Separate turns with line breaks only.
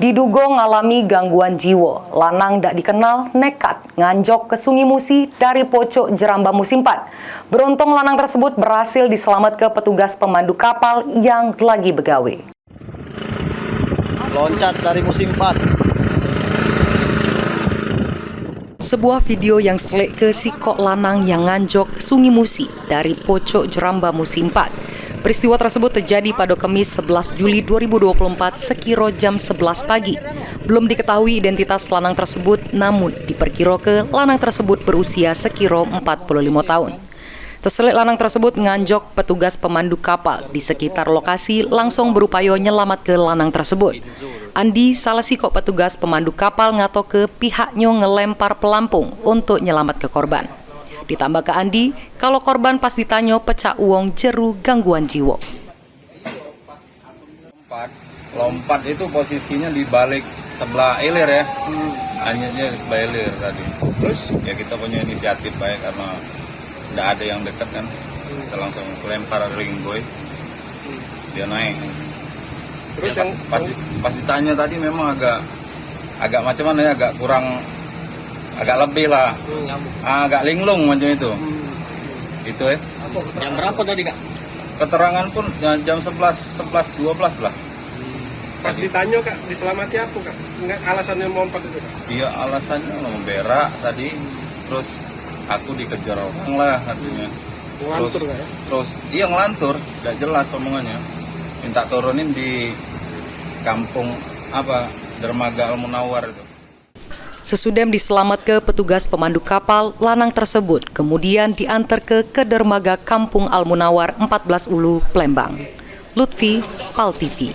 Diduga ngalami gangguan jiwa, lanang dak dikenal nekat nganjok ke Sungai Musi dari pojok Jeramba Musim 4. Beruntung lanang tersebut berhasil diselamatkan petugas pemandu kapal yang lagi begawe.
Loncat dari Musim 4.
Sebuah video yang selek ke sikok lanang yang nganjok Sungai Musi dari pojok Jeramba Musim 4. Peristiwa tersebut terjadi pada Kamis 11 Juli 2024 sekira jam 11 pagi. Belum diketahui identitas lanang tersebut, namun diperkirakan lanang tersebut berusia sekira 45 tahun. Terselit lanang tersebut nganjok petugas pemandu kapal di sekitar lokasi langsung berupaya nyelamat ke lanang tersebut. Andi, salah sikok petugas pemandu kapal, ngato ke pihaknya ngelempar pelampung untuk nyelamat ke korban. Ditambah ke Andi, kalau korban pas ditanya pecah uang jeru gangguan jiwa.
Lompat itu posisinya di balik sebelah ilir ya. Hanya di sebelah ilir tadi. Terus ya kita punya inisiatif baik karena tidak ada yang dekat kan. Kita langsung lempar ring boy. Dia naik. Terus ya, pas ditanya tadi memang agak macam mana ya, agak kurang, agak lebih lah, agak linglung macam itu. Itu ya.
Jam berapa tadi, Kak?
Keterangan pun ya, jam 11:12 lah.
Pas ditanya, Kak, diselamati apa, Kak? Enggak, alasannya mau lompat itu, Kak?
Iya, alasannya mau berak tadi, terus aku dikejar orang lah katanya.
Ngelantur, Kak, ya?
Terus iya ngelantur, tidak jelas omongannya. Minta turunin di kampung Dermaga Al-Munawar itu.
Sesudah diselamatkan petugas pemandu kapal, lanang tersebut kemudian diantar ke dermaga Kampung Al-Munawar 14 Ulu, Plembang. Lutfi, PAL TV.